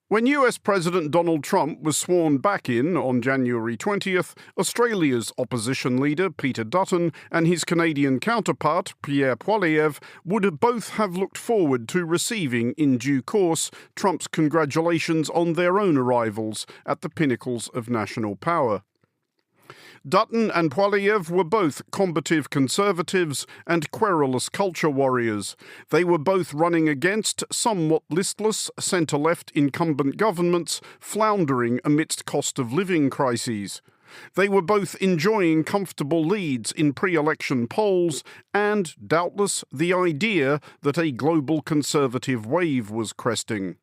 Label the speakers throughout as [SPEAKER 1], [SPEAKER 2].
[SPEAKER 1] When US President Donald Trump was sworn back in on January 20th, Australia's opposition leader Peter Dutton and his Canadian counterpart Pierre Poilievre would both have looked forward to receiving in due course Trump's congratulations on their own arrivals at the pinnacles of national power. Dutton and Poilievre were both combative conservatives and querulous culture warriors. They were both running against somewhat listless centre-left incumbent governments floundering amidst cost of living crises. They were both enjoying comfortable leads in pre-election polls and, doubtless, the idea that a global conservative wave was cresting.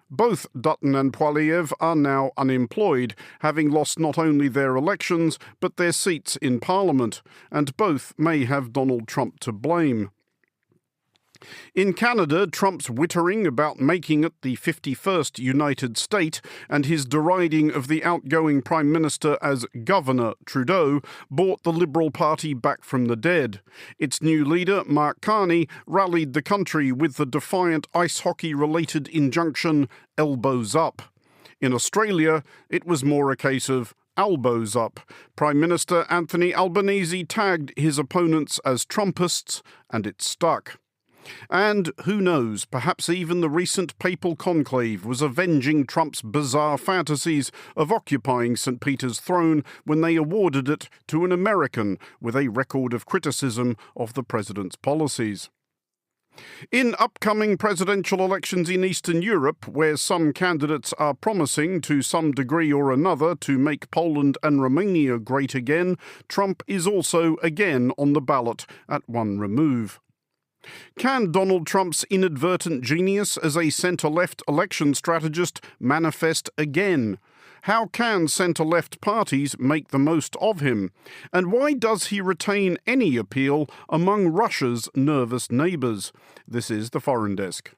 [SPEAKER 1] Both Dutton and Poilievre are now unemployed, having lost not only their elections but their seats in Parliament, and both may have Donald Trump to blame. In Canada, Trump's wittering about making it the 51st United State and his deriding of the outgoing Prime Minister as Governor Trudeau brought the Liberal Party back from the dead. Its new leader, Mark Carney, rallied the country with the defiant ice hockey-related injunction, elbows up. In Australia, it was more a case of elbows up. Prime Minister Anthony Albanese tagged his opponents as Trumpists, and it stuck. And, who knows, perhaps even the recent papal conclave was avenging Trump's bizarre fantasies of occupying St. Peter's throne when they awarded it to an American with a record of criticism of the president's policies. In upcoming presidential elections in Eastern Europe, where some candidates are promising to some degree or another to make Poland and Romania great again, Trump is also again on the ballot at one remove. Can Donald Trump's inadvertent genius as a centre-left election strategist manifest again? How can centre-left parties make the most of him? And why does he retain any appeal among Russia's nervous neighbours? This is the Foreign Desk.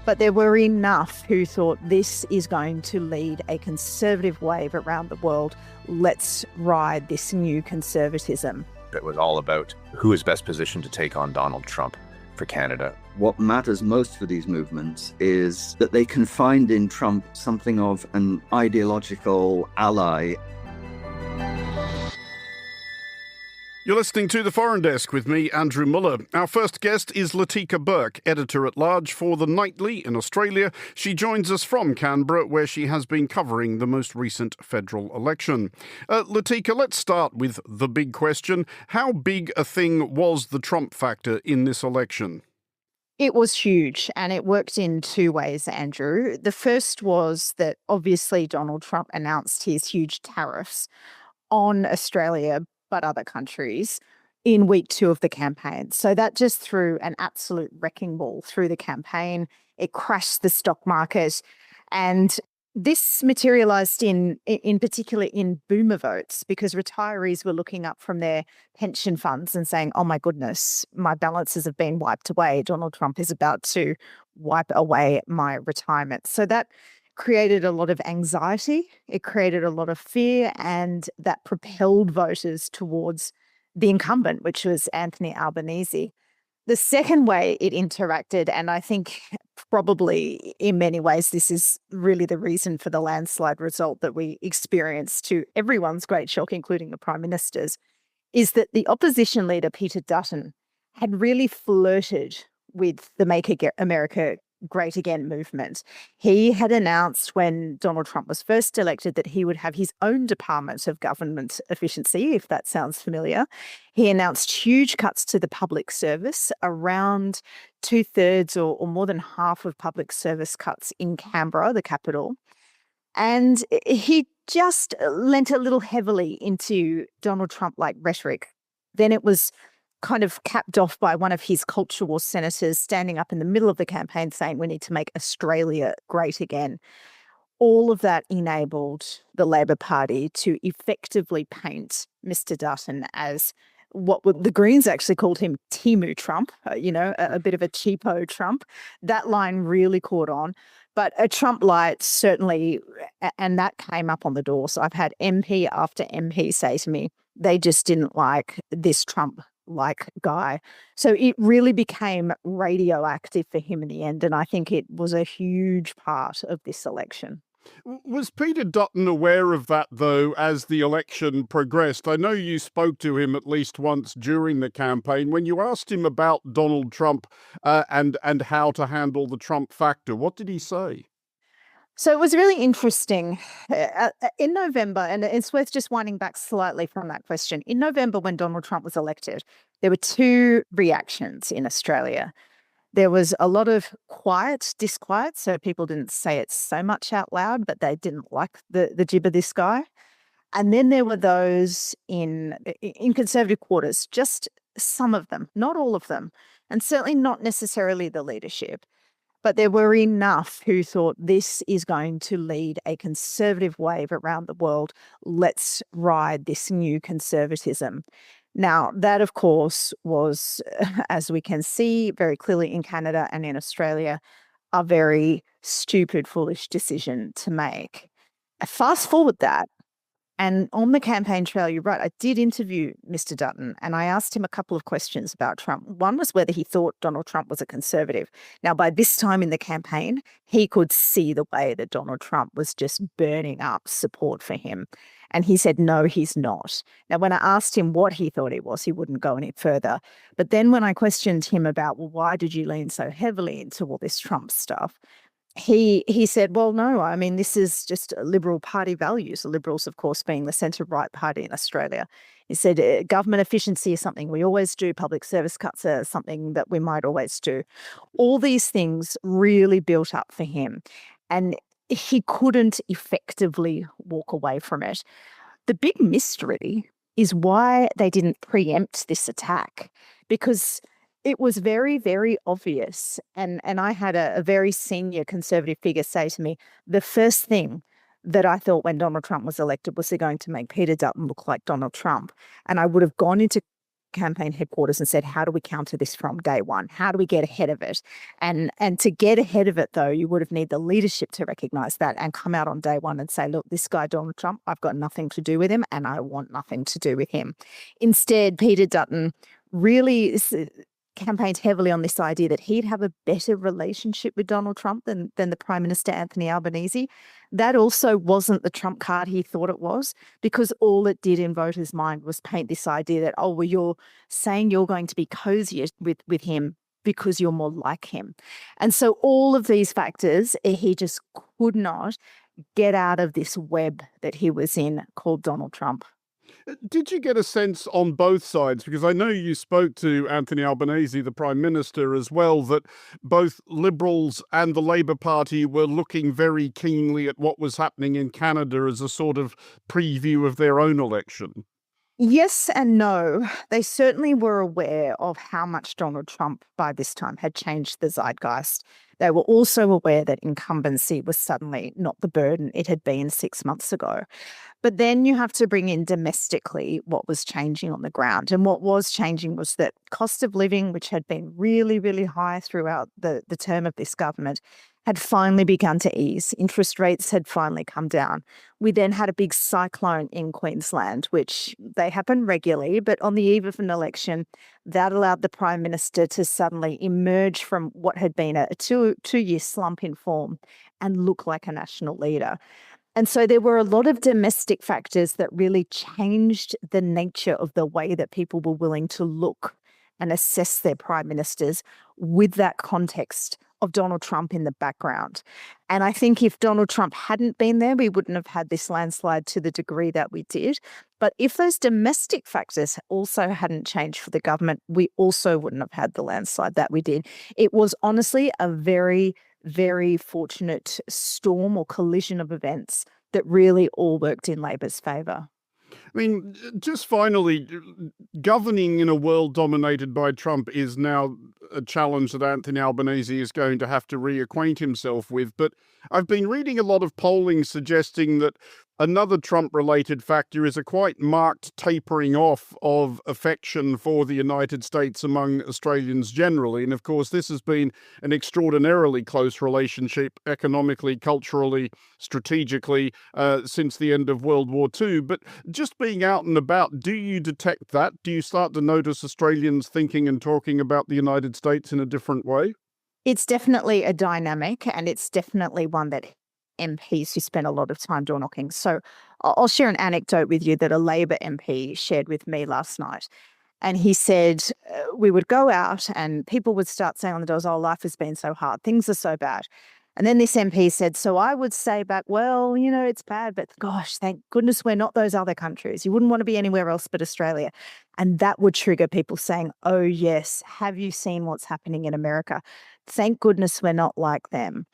[SPEAKER 2] But there were enough who thought this is going to lead a conservative wave around the world. Let's ride this new conservatism.
[SPEAKER 3] It was all about who is best positioned to take on Donald Trump for Canada.
[SPEAKER 4] What matters most for these movements is that they can find in Trump something of an ideological ally.
[SPEAKER 1] You're listening to The Foreign Desk with me, Andrew Muller. Our first guest is Latika Burke, editor-at-large for The Nightly in Australia. She joins us from Canberra, where she has been covering the most recent federal election. Latika, let's start with the big question. How big a thing was the Trump factor in this election?
[SPEAKER 2] It was huge, and it worked in two ways, Andrew. The first was that obviously Donald Trump announced his huge tariffs on Australia, but other countries, in week 2 of the campaign. So that just threw an absolute wrecking ball through the campaign. It crashed the stock market. And this materialised in particular in boomer votes, because retirees were looking up from their pension funds and saying, oh my goodness, my balances have been wiped away. Donald Trump is about to wipe away my retirement. So that created a lot of anxiety, it created a lot of fear, and that propelled voters towards the incumbent, which was Anthony Albanese. The second way it interacted, and I think probably in many ways this is really the reason for the landslide result that we experienced, to everyone's great shock, including the Prime Minister's, is that the opposition leader, Peter Dutton, had really flirted with the Make America Great Again movement. He had announced when Donald Trump was first elected that he would have his own Department of Government Efficiency, if that sounds familiar. He announced huge cuts to the public service, around 2/3 or more than half of public service cuts in Canberra, the capital. And he just lent a little heavily into Donald Trump-like rhetoric. Then it was kind of capped off by one of his culture war senators standing up in the middle of the campaign saying we need to make Australia great again. All of that enabled the Labor Party to effectively paint Mr. Dutton as what the Greens actually called him Timu Trump, a bit of a cheapo Trump. That line really caught on. But a Trump light certainly, and that came up on the door. So I've had MP after MP say to me, they just didn't like this Trump like guy. So it really became radioactive for him in the end. And I think it was a huge part of this election.
[SPEAKER 1] Was Peter Dutton aware of that, though, as the election progressed? I know you spoke to him at least once during the campaign. When you asked him about Donald Trump and how to handle the Trump factor, what did he say?
[SPEAKER 2] So it was really interesting. In November, and it's worth just winding back slightly from that question. In November, when Donald Trump was elected, there were two reactions in Australia. There was a lot of disquiet, so people didn't say it so much out loud, but they didn't like the jib of this guy. And then there were those in conservative quarters, just some of them, not all of them, and certainly not necessarily the leadership. But there were enough who thought this is going to lead a conservative wave around the world. Let's ride this new conservatism. Now, that, of course, was, as we can see very clearly in Canada and in Australia, a very stupid, foolish decision to make. Fast forward that, and on the campaign trail, you're right, I did interview Mr. Dutton and I asked him a couple of questions about Trump. One was whether he thought Donald Trump was a conservative. Now, by this time in the campaign, he could see the way that Donald Trump was just burning up support for him. And he said, no, he's not. Now, when I asked him what he thought he was, he wouldn't go any further. But then when I questioned him about, well, why did you lean so heavily into all this Trump stuff? He said, well, no, I mean, this is just Liberal Party values. The Liberals, of course, being the centre-right party in Australia. He said government efficiency is something we always do. Public service cuts are something that we might always do. All these things really built up for him. And he couldn't effectively walk away from it. The big mystery is why they didn't preempt this attack, because it was very, very obvious. And I had a very senior conservative figure say to me, the first thing that I thought when Donald Trump was elected was they're going to make Peter Dutton look like Donald Trump. And I would have gone into campaign headquarters and said, how do we counter this from day one? How do we get ahead of it? And to get ahead of it, though, you would have needed the leadership to recognize that and come out on day one and say, look, this guy, Donald Trump, I've got nothing to do with him and I want nothing to do with him. Instead, Peter Dutton really campaigned heavily on this idea that he'd have a better relationship with Donald Trump than the Prime Minister Anthony Albanese. That also wasn't the Trump card he thought it was, because all it did in voters' mind was paint this idea that, oh, well, you're saying you're going to be cozier with him because you're more like him. And so all of these factors, he just could not get out of this web that he was in called Donald Trump.
[SPEAKER 1] Did you get a sense on both sides, because I know you spoke to Anthony Albanese, the Prime Minister, as well, that both Liberals and the Labour Party were looking very keenly at what was happening in Canada as a sort of preview of their own election?
[SPEAKER 2] Yes and no. They certainly were aware of how much Donald Trump by this time had changed the zeitgeist. They were also aware that incumbency was suddenly not the burden it had been 6 months ago. But then you have to bring in domestically what was changing on the ground. And what was changing was that cost of living, which had been really, really high throughout the term of this government, had finally begun to ease. Interest rates had finally come down. We then had a big cyclone in Queensland, which they happen regularly, but on the eve of an election, that allowed the Prime Minister to suddenly emerge from what had been a two-year slump in form and look like a national leader. And so there were a lot of domestic factors that really changed the nature of the way that people were willing to look and assess their prime ministers with that context of Donald Trump in the background. And I think if Donald Trump hadn't been there, we wouldn't have had this landslide to the degree that we did. But if those domestic factors also hadn't changed for the government, we also wouldn't have had the landslide that we did. It was honestly a very, very fortunate storm or collision of events that really all worked in Labor's favour.
[SPEAKER 1] I mean, just finally, governing in a world dominated by Trump is now a challenge that Anthony Albanese is going to have to reacquaint himself with. But I've been reading a lot of polling suggesting that Another Trump-related factor is a quite marked tapering off of affection for the United States among Australians generally. And of course, this has been an extraordinarily close relationship economically, culturally, strategically since the end of World War II. But just being out and about, do you detect that? Do you start to notice Australians thinking and talking about the United States in a different way?
[SPEAKER 2] It's definitely a dynamic, and it's definitely one that MPs who spend a lot of time door knocking. So I'll share an anecdote with you that a Labor MP shared with me last night. And he said, we would go out and people would start saying on the doors, oh, life has been so hard. Things are so bad. And then this MP said, so I would say back, well, it's bad, but gosh, thank goodness we're not those other countries. You wouldn't want to be anywhere else but Australia. And that would trigger people saying, oh, yes, have you seen what's happening in America? Thank goodness we're not like them.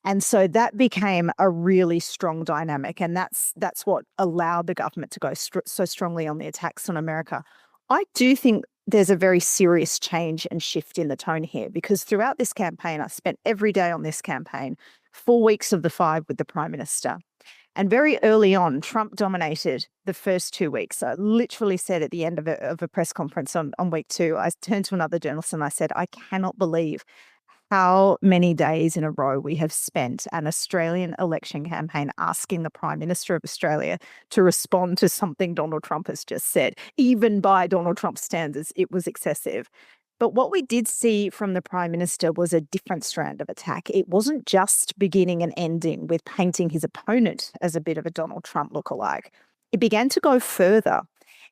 [SPEAKER 2] And so that became a really strong dynamic, and that's what allowed the government to go so strongly on the attacks on America. I do think there's a very serious change and shift in the tone here, because throughout this campaign, I spent every day on this campaign, 4 weeks of the 5 with the Prime Minister. And very early on, Trump dominated the first 2 weeks. I literally said at the end of a press conference on week 2, I turned to another journalist and I said, I cannot believe how many days in a row we have spent an Australian election campaign asking the Prime Minister of Australia to respond to something Donald Trump has just said. Even by Donald Trump's standards, it was excessive. But what we did see from the Prime Minister was a different strand of attack. It wasn't just beginning and ending with painting his opponent as a bit of a Donald Trump lookalike. It began to go further.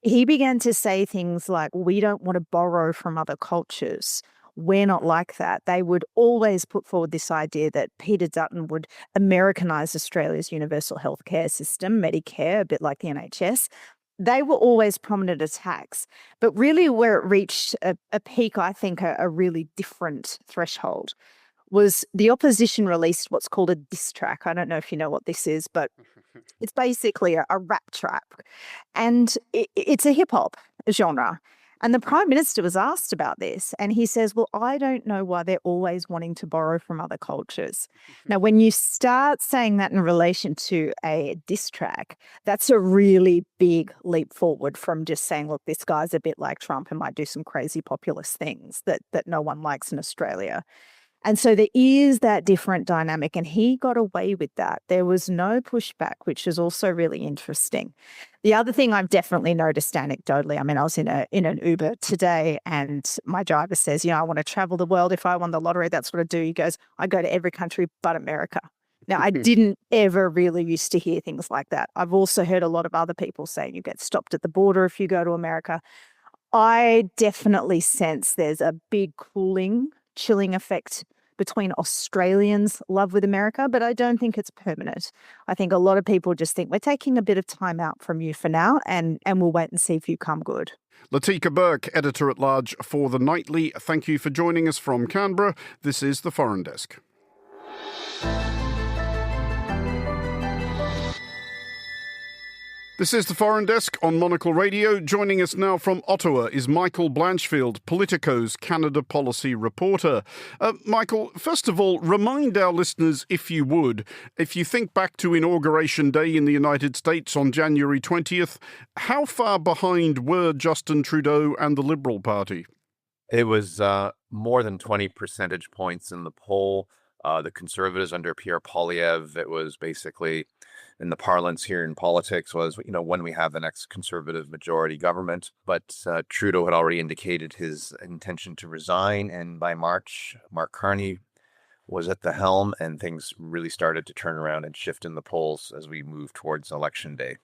[SPEAKER 2] He began to say things like, we don't want to borrow from other cultures. We're not like that. They would always put forward this idea that Peter Dutton would Americanise Australia's universal healthcare system, Medicare, a bit like the NHS. They were always prominent attacks. But really where it reached a peak, I think, a really different threshold, was the opposition released what's called a diss track. I don't know if you know what this is, but it's basically a rap track. And it's a hip-hop genre. And the Prime Minister was asked about this, and he says, well, I don't know why they're always wanting to borrow from other cultures. Now, when you start saying that in relation to a diss track, that's a really big leap forward from just saying, look, this guy's a bit like Trump and might do some crazy populist things that no one likes in Australia. And so there is that different dynamic, and he got away with that. There was no pushback, which is also really interesting. The other thing I've definitely noticed anecdotally, I mean, I was in an Uber today, and my driver says, I want to travel the world. If I won the lottery, that's what I do. He goes, I go to every country but America. Now, I didn't ever really used to hear things like that. I've also heard a lot of other people saying you get stopped at the border if you go to America. I definitely sense there's a big chilling effect between Australians' love with America, but I don't think it's permanent. I think a lot of people just think we're taking a bit of time out from you for now, and we'll wait and see if you come good.
[SPEAKER 1] Latika Burke, editor-at-large for The Nightly, thank you for joining us from Canberra. This is The Foreign Desk. This is The Foreign Desk on Monocle Radio. Joining us now from Ottawa is Michael Blanchfield, Politico's Canada policy reporter. Michael, first of all, remind our listeners, if you would, if you think back to Inauguration Day in the United States on January 20th, how far behind were Justin Trudeau and the Liberal Party?
[SPEAKER 3] It was more than 20 percentage points in the poll. The Conservatives under Pierre Poilievre, it was basically, in the parlance here in politics, was, when we have the next Conservative majority government. But Trudeau had already indicated his intention to resign. And by March, Mark Carney was at the helm, and things really started to turn around and shift in the polls as we move towards Election Day.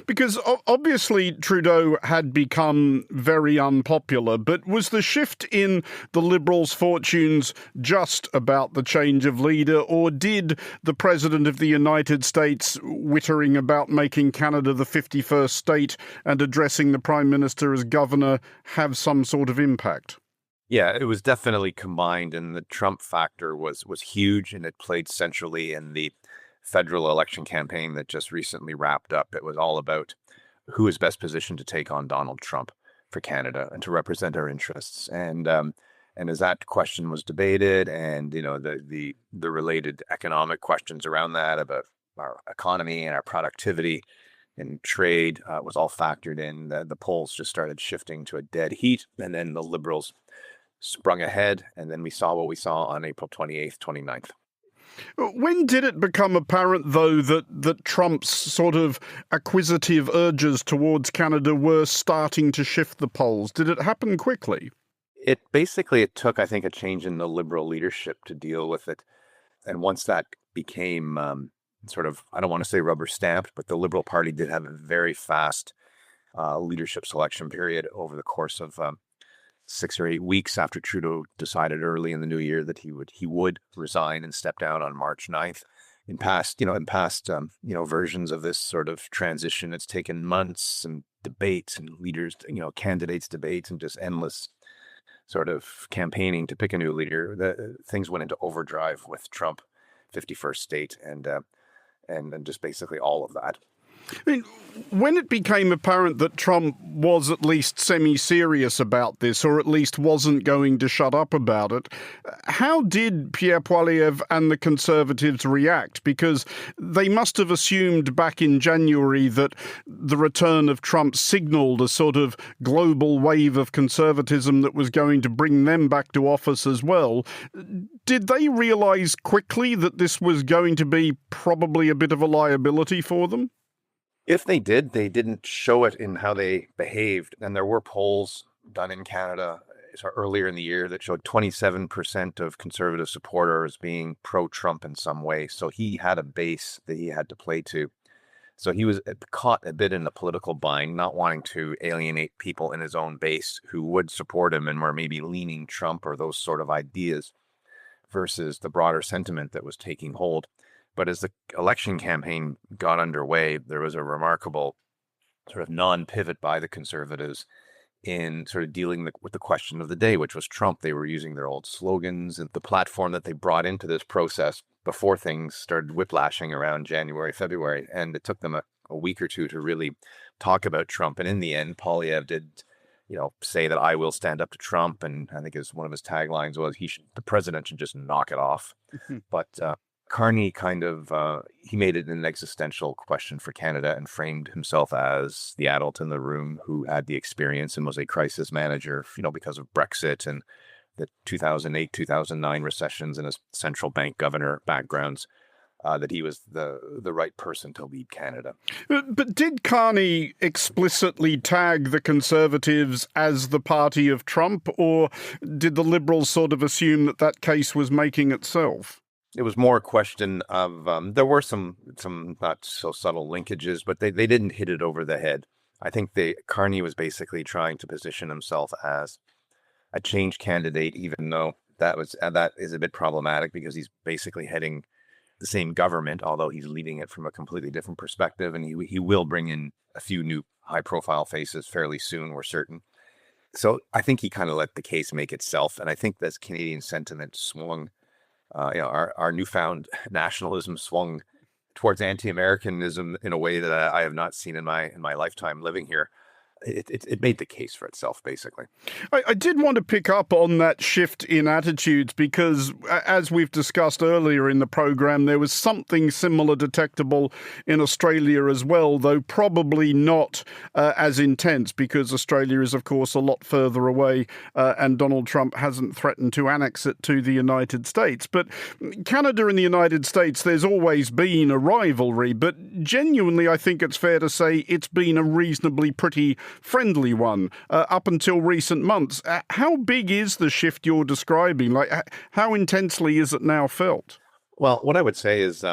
[SPEAKER 1] Because obviously Trudeau had become very unpopular, but was the shift in the Liberals' fortunes just about the change of leader, or did the President of the United States wittering about making Canada the 51st state and addressing the Prime Minister as governor have some sort of impact?
[SPEAKER 3] Yeah, it was definitely combined, and the Trump factor was huge, and it played centrally in the federal election campaign that just recently wrapped up. It was all about who is best positioned to take on Donald Trump for Canada and to represent our interests. And as that question was debated, and the related economic questions around that, about economy and our productivity and trade was all factored in. The polls just started shifting to a dead heat, and then the Liberals sprung ahead, and then we saw what we saw on April 28th, 29th.
[SPEAKER 1] When did it become apparent, though, that Trump's sort of acquisitive urges towards Canada were starting to shift the polls? Did it happen quickly?
[SPEAKER 3] It took, I think, a change in the Liberal leadership to deal with it. And once that became sort of, I don't want to say rubber stamped, but the Liberal Party did have a very fast leadership selection period over the course of 6 or 8 weeks after Trudeau decided early in the new year that he would resign and step down on March 9th. In past versions of this sort of transition, it's taken months and debates and leaders, candidates debates and just endless sort of campaigning to pick a new leader. Things went into overdrive with Trump, 51st state, and just basically all of that.
[SPEAKER 1] I mean, when it became apparent that Trump was at least semi-serious about this, or at least wasn't going to shut up about it, how did Pierre Poilievre and the Conservatives react? Because they must have assumed back in January that the return of Trump signalled a sort of global wave of conservatism that was going to bring them back to office as well. Did they realise quickly that this was going to be probably a bit of a liability for them?
[SPEAKER 3] If they did, they didn't show it in how they behaved. And there were polls done in Canada earlier in the year that showed 27% of Conservative supporters being pro-Trump in some way. So he had a base that he had to play to. So he was caught a bit in the political bind, not wanting to alienate people in his own base who would support him and were maybe leaning Trump or those sort of ideas versus the broader sentiment that was taking hold. But as the election campaign got underway, there was a remarkable sort of non-pivot by the Conservatives in sort of dealing with the question of the day, which was Trump. They were using their old slogans and the platform that they brought into this process before things started whiplashing around January, February. And it took them a week or two to really talk about Trump. And in the end, Poilievre did, say that I will stand up to Trump. And I think one of his taglines was the president should just knock it off. But Carney he made it an existential question for Canada and framed himself as the adult in the room who had the experience and was a crisis manager, because of Brexit and the 2008, 2009 recessions and his central bank governor backgrounds, that he was the right person to lead Canada.
[SPEAKER 1] But did Carney explicitly tag the Conservatives as the party of Trump, or did the Liberals sort of assume that case was making itself?
[SPEAKER 3] It was more a question of, there were some not so subtle linkages, but they didn't hit it over the head. I think Carney was basically trying to position himself as a change candidate, even though that is a bit problematic because he's basically heading the same government, although he's leading it from a completely different perspective. And he will bring in a few new high profile faces fairly soon, we're certain. So I think he kind of let the case make itself. And I think this Canadian sentiment swung. Our newfound nationalism swung towards anti-Americanism in a way that I have not seen in my lifetime living here. It made the case for itself, basically.
[SPEAKER 1] I did want to pick up on that shift in attitudes because, as we've discussed earlier in the program, there was something similar detectable in Australia as well, though probably not as intense because Australia is, of course, a lot further away and Donald Trump hasn't threatened to annex it to the United States. But Canada and the United States, there's always been a rivalry, but genuinely, I think it's fair to say it's been a reasonably pretty friendly one up until recent months. How big is the shift you're describing? Like, how intensely is it now felt?
[SPEAKER 3] Well, what I would say is,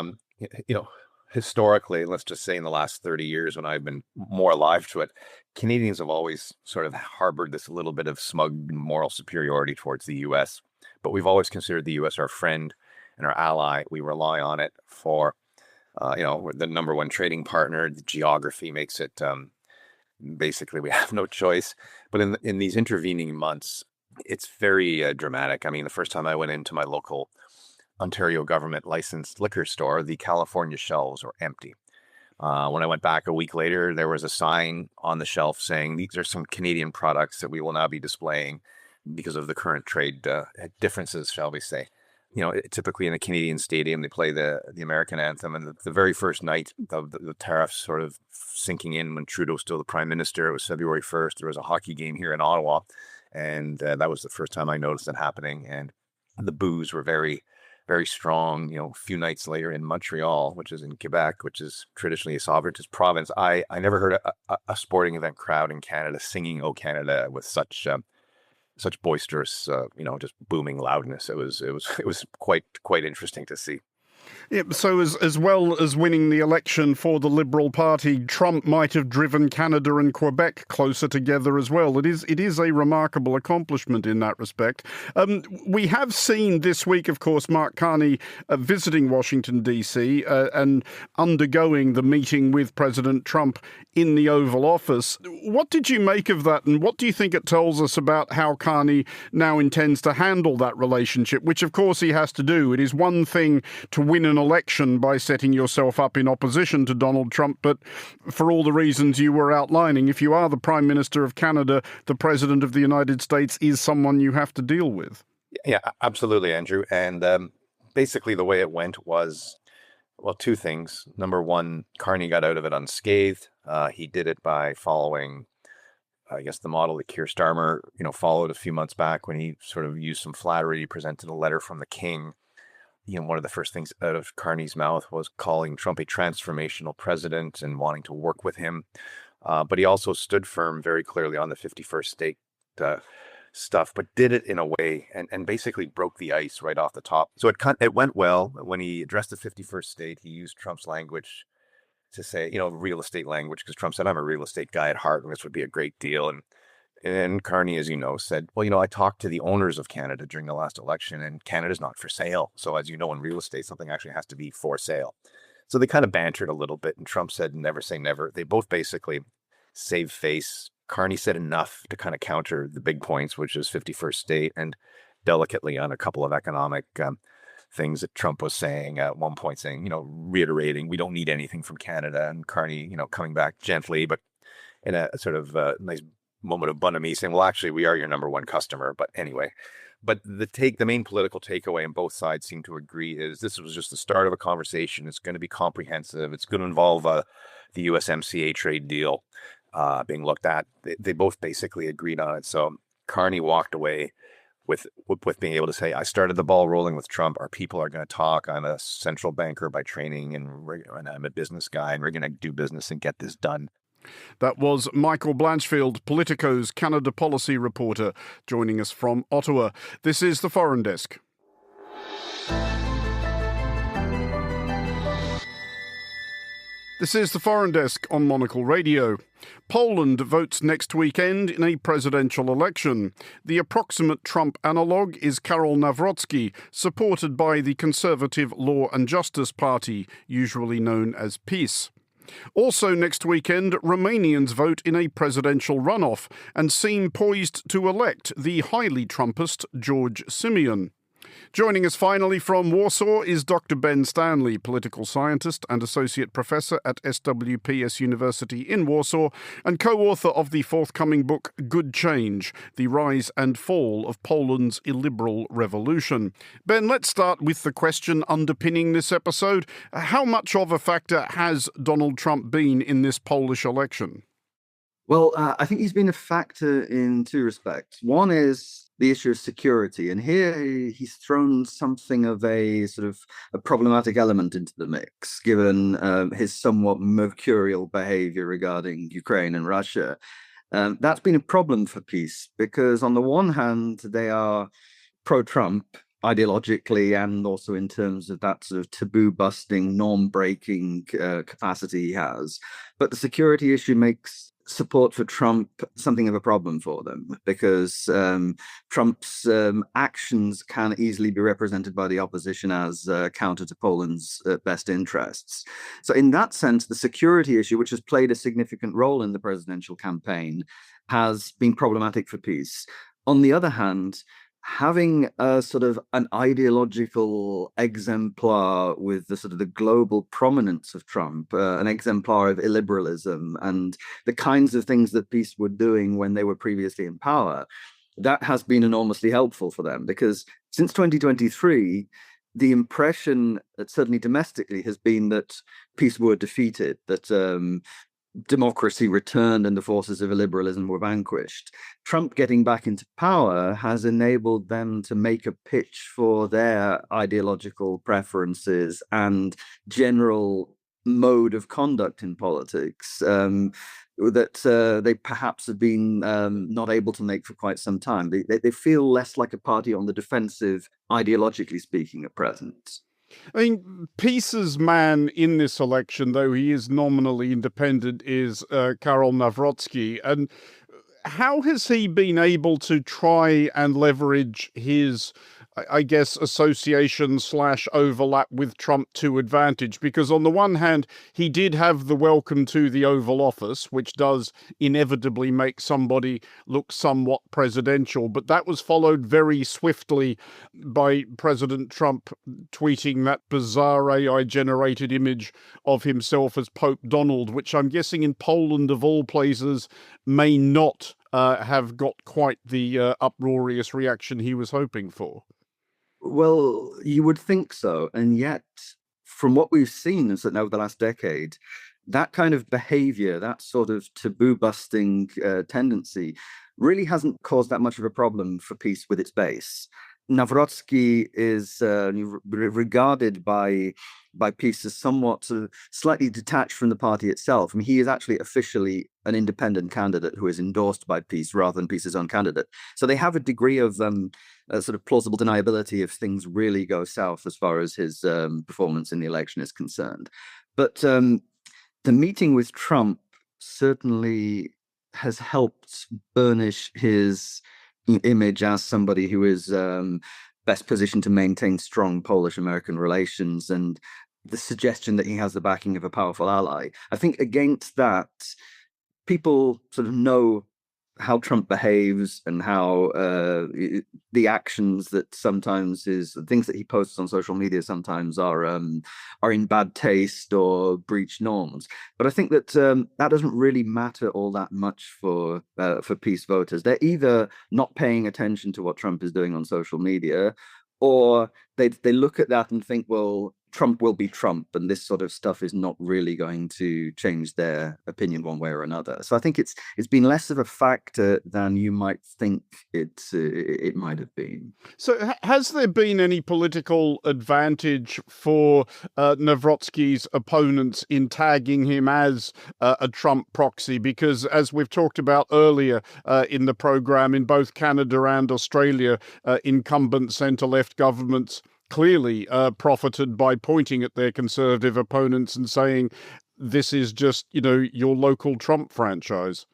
[SPEAKER 3] historically, let's just say in the last 30 years when I've been more alive to it, Canadians have always sort of harbored this little bit of smug moral superiority towards the U.S., but we've always considered the U.S. our friend and our ally. We rely on it for, we're the number one trading partner. The geography makes it basically we have no choice. But in these intervening months, it's very dramatic. I mean, the first time I went into my local Ontario government licensed liquor store, the California shelves were empty. When I went back a week later, there was a sign on the shelf saying, these are some Canadian products that we will now be displaying because of the current trade differences, shall we say. typically in a Canadian stadium, they play the American anthem. And the very first night of the tariffs sort of sinking in when Trudeau was still the prime minister, it was February 1st. There was a hockey game here in Ottawa. And that was the first time I noticed it happening. And the boos were very, very strong. A few nights later in Montreal, which is in Quebec, which is traditionally a sovereigntist province, I never heard a sporting event crowd in Canada singing "O Canada" with such boisterous, just booming loudness. It was quite interesting to see.
[SPEAKER 1] Yeah, so as well as winning the election for the Liberal Party, Trump might have driven Canada and Quebec closer together as well. It is a remarkable accomplishment in that respect. We have seen this week, of course, Mark Carney visiting Washington, D.C. And undergoing the meeting with President Trump in the Oval Office. What did you make of that, and what do you think it tells us about how Carney now intends to handle that relationship, which, of course, he has to do? It is one thing to win an election by setting yourself up in opposition to Donald Trump, but for all the reasons you were outlining, if you are the Prime Minister of Canada, the President of the United States is someone you have to deal with.
[SPEAKER 3] Yeah, absolutely, Andrew. And basically the way it went was, well, two things. Number one, Carney got out of it unscathed. He did it by following, I guess, the model that Keir Starmer, followed a few months back when he sort of used some flattery. He presented a letter from the King. One of the first things out of Carney's mouth was calling Trump a transformational president and wanting to work with him. But he also stood firm very clearly on the 51st state stuff, but did it in a way and basically broke the ice right off the top. So it went well. When he addressed the 51st state, he used Trump's language to say, real estate language, because Trump said, I'm a real estate guy at heart, and this would be a great deal. And Carney, as you know, said, well, I talked to the owners of Canada during the last election, and Canada's not for sale. So as you know, in real estate, something actually has to be for sale. So they kind of bantered a little bit, and Trump said, never say never. They both basically saved face. Carney said enough to kind of counter the big points, which is 51st state, and delicately on a couple of economic things that Trump was saying at one point, saying, reiterating, we don't need anything from Canada. And Carney, coming back gently, but in a sort of nice moment of bonhomie, saying, well, actually, we are your number one customer. But anyway, the main political takeaway, and both sides seem to agree, is this was just the start of a conversation. It's going to be comprehensive. It's going to involve the USMCA trade deal being looked at. They both basically agreed on it. So Carney walked away with being able to say, I started the ball rolling with Trump. Our people are going to talk. I'm a central banker by training, and I'm a business guy, and we're going to do business and get this done.
[SPEAKER 1] That was Michael Blanchfield, Politico's Canada policy reporter, joining us from Ottawa. This is the Foreign Desk. This is the Foreign Desk on Monocle Radio. Poland votes next weekend in a presidential election. The approximate Trump analogue is Karol Nawrocki, supported by the Conservative Law and Justice Party, usually known as PiS. Also next weekend, Romanians vote in a presidential runoff and seem poised to elect the highly Trumpist George Simeon. Joining us finally from Warsaw is Dr. Ben Stanley, political scientist and associate professor at SWPS University in Warsaw and co-author of the forthcoming book Good Change, The Rise and Fall of Poland's Illiberal Revolution. Ben, let's start with the question underpinning this episode. How much of a factor has Donald Trump been in this Polish election?
[SPEAKER 4] Well, I think he's been a factor in two respects. One is the issue of security. And here he's thrown something of a sort of a problematic element into the mix, given his somewhat mercurial behavior regarding Ukraine and Russia. That's been a problem for PiS, because on the one hand, they are pro-Trump ideologically and also in terms of that sort of taboo-busting, norm-breaking capacity he has. But the security issue makes support for Trump something of a problem for them, because Trump's actions can easily be represented by the opposition as counter to Poland's best interests. So in that sense, the security issue, which has played a significant role in the presidential campaign, has been problematic for PiS. On the other hand, having a sort of an ideological exemplar with the sort of the global prominence of Trump, an exemplar of illiberalism and the kinds of things that PiS were doing when they were previously in power, that has been enormously helpful for them, because Since 2023, the impression, certainly domestically, has been that peace were defeated, that democracy returned and the forces of illiberalism were vanquished. Trump getting back into power has enabled them to make a pitch for their ideological preferences and general mode of conduct in politics that they perhaps have been not able to make for quite some time. They feel less like a party on the defensive, ideologically speaking, at present.
[SPEAKER 1] I mean, Peace's man in this election, though he is nominally independent, is Karol Nawrocki. And how has he been able to try and leverage his, I guess, association / overlap with Trump to advantage? Because on the one hand, he did have the welcome to the Oval Office, which does inevitably make somebody look somewhat presidential. But that was followed very swiftly by President Trump tweeting that bizarre AI-generated image of himself as Pope Donald, which I'm guessing in Poland, of all places, may not have got quite the uproarious reaction he was hoping for.
[SPEAKER 4] Well, you would think so. And yet, from what we've seen over the last decade, that kind of behavior, that sort of taboo busting tendency, really hasn't caused that much of a problem for peace with its base. Nawrocki is regarded by peace as somewhat slightly detached from the party itself. I mean, he is actually officially an independent candidate who is endorsed by peace rather than peace's own candidate. So they have a degree of sort of plausible deniability if things really go south as far as his performance in the election is concerned. But the meeting with Trump certainly has helped burnish his image as somebody who is best positioned to maintain strong Polish-American relations, and the suggestion that he has the backing of a powerful ally. I think against that, people sort of know how Trump behaves and how the actions that sometimes things that he posts on social media sometimes are in bad taste or breach norms. But I think that that doesn't really matter all that much for peace voters. They're either not paying attention to what Trump is doing on social media, or they look at that and think, well, Trump will be Trump, and this sort of stuff is not really going to change their opinion one way or another. So I think it's been less of a factor than you might think it might have been.
[SPEAKER 1] So has there been any political advantage for Nawrocki's opponents in tagging him as a Trump proxy? Because as we've talked about earlier in the program, in both Canada and Australia, incumbent centre-left governments clearly profited by pointing at their conservative opponents and saying, this is just, your local Trump franchise.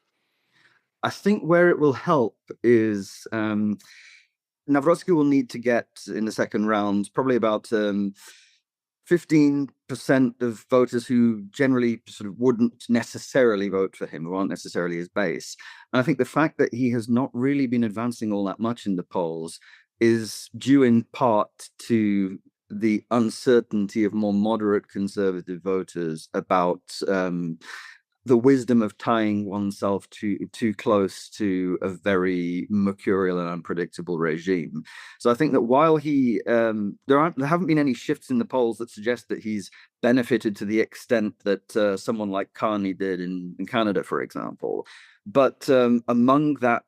[SPEAKER 4] I think where it will help is Nawrocki will need to get in the second round probably about 15% of voters who generally sort of wouldn't necessarily vote for him, who aren't necessarily his base. And I think the fact that he has not really been advancing all that much in the polls is due in part to the uncertainty of more moderate conservative voters about the wisdom of tying oneself too close to a very mercurial and unpredictable regime. So I think that while there haven't been any shifts in the polls that suggest that he's benefited to the extent that someone like Canny did in Canada, for example. But among that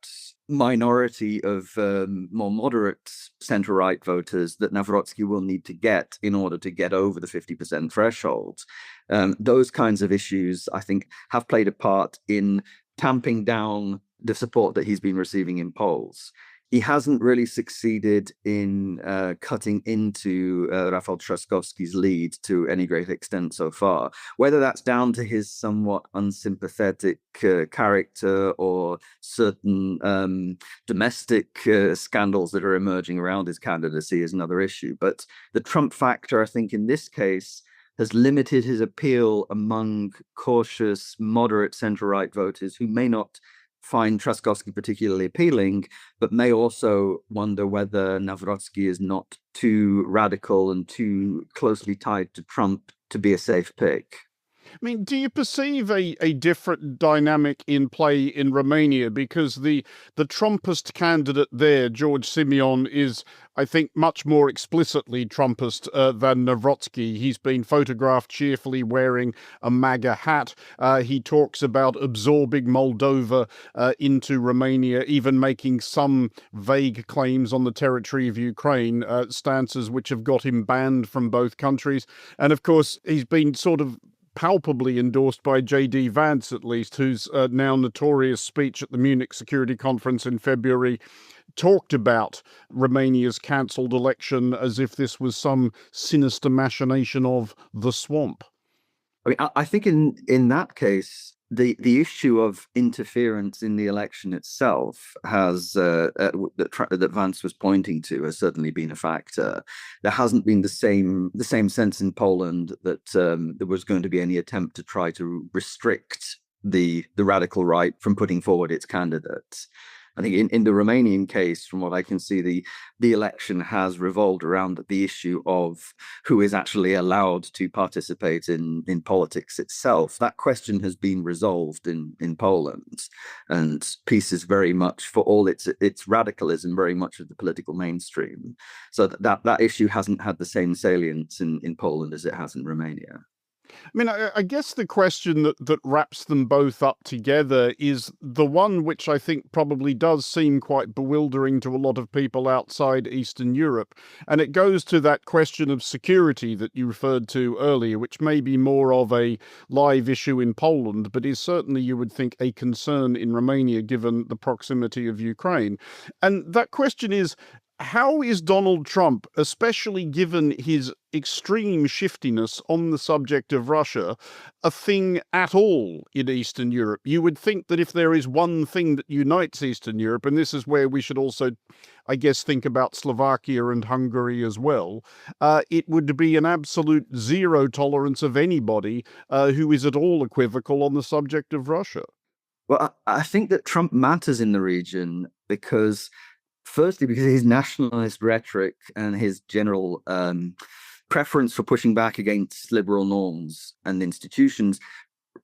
[SPEAKER 4] minority of more moderate centre-right voters that Nawrocki will need to get in order to get over the 50% threshold, those kinds of issues, I think, have played a part in tamping down the support that he's been receiving in polls. He hasn't really succeeded in cutting into Rafał Trzaskowski's lead to any great extent so far. Whether that's down to his somewhat unsympathetic character or certain domestic scandals that are emerging around his candidacy is another issue. But the Trump factor, I think, in this case, has limited his appeal among cautious, moderate centre-right voters who may not find Trzaskowski particularly appealing, but may also wonder whether Nawrocki is not too radical and too closely tied to Trump to be a safe pick.
[SPEAKER 1] I mean, do you perceive a different dynamic in play in Romania? Because the Trumpist candidate there, George Simeon, is, I think, much more explicitly Trumpist than Novrotsky. He's been photographed cheerfully wearing a MAGA hat. He talks about absorbing Moldova into Romania, even making some vague claims on the territory of Ukraine, stances which have got him banned from both countries. And of course, he's been sort of palpably endorsed by J.D. Vance, at least, whose now notorious speech at the Munich Security Conference in February talked about Romania's cancelled election as if this was some sinister machination of the swamp.
[SPEAKER 4] I mean, I think in that case, the issue of interference in the election itself has that Vance was pointing to has certainly been a factor. There hasn't been the same sense in Poland that there was going to be any attempt to try to restrict the radical right from putting forward its candidates. I think in the Romanian case, from what I can see, the election has revolved around the issue of who is actually allowed to participate in politics itself. That question has been resolved in Poland, and peace is very much, for all its radicalism, very much of the political mainstream. So that issue hasn't had the same salience in Poland as it has in Romania.
[SPEAKER 1] I mean, I guess the question that wraps them both up together is the one which I think probably does seem quite bewildering to a lot of people outside Eastern Europe. And it goes to that question of security that you referred to earlier, which may be more of a live issue in Poland, but is certainly, you would think, a concern in Romania, given the proximity of Ukraine. And that question is, how is Donald Trump, especially given his extreme shiftiness on the subject of Russia, a thing at all in Eastern Europe? You would think that if there is one thing that unites Eastern Europe, and this is where we should also, I guess, think about Slovakia and Hungary as well, it would be an absolute zero tolerance of anybody who is at all equivocal on the subject of Russia.
[SPEAKER 4] Well, I think that Trump matters in the region firstly, because his nationalist rhetoric and his general preference for pushing back against liberal norms and institutions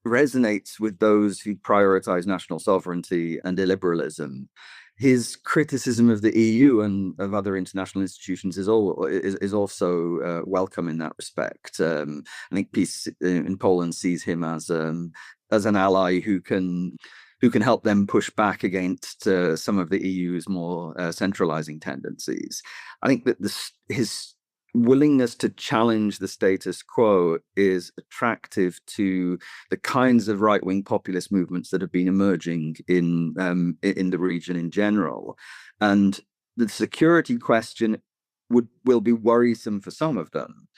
[SPEAKER 4] resonates with those who prioritize national sovereignty and illiberalism. His criticism of the EU and of other international institutions is also welcome in that respect. I think peace in Poland sees him as an ally who can help them push back against some of the EU's more centralizing tendencies. I think that his willingness to challenge the status quo is attractive to the kinds of right-wing populist movements that have been emerging in the region in general. And the security question will be worrisome for some of them.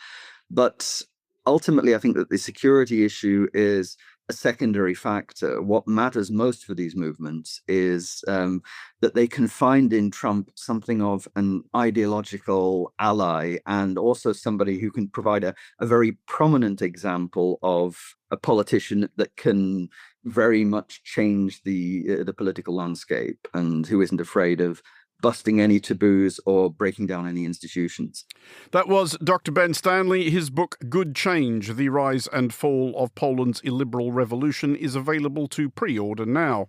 [SPEAKER 4] But ultimately, I think that the security issue is a secondary factor. What matters most for these movements is that they can find in Trump something of an ideological ally, and also somebody who can provide a very prominent example of a politician that can very much change the political landscape, and who isn't afraid of busting any taboos or breaking down any institutions.
[SPEAKER 1] That was Dr. Ben Stanley. His book, Good Change, The Rise and Fall of Poland's Illiberal Revolution, is available to pre-order now.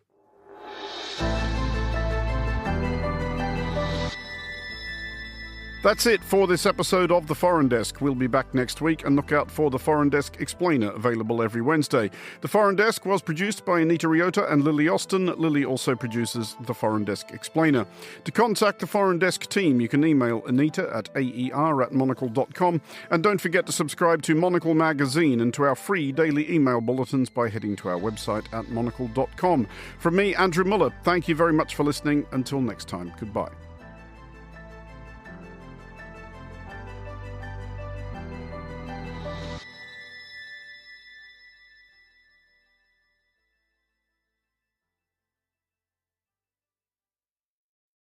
[SPEAKER 1] That's it for this episode of The Foreign Desk. We'll be back next week, and look out for The Foreign Desk Explainer, available every Wednesday. The Foreign Desk was produced by Anita Ryota and Lily Austin. Lily also produces The Foreign Desk Explainer. To contact the Foreign Desk team, you can email Anita at aer@monocle.com. And don't forget to subscribe to Monocle Magazine and to our free daily email bulletins by heading to our website at monocle.com. From me, Andrew Muller, thank you very much for listening. Until next time, goodbye.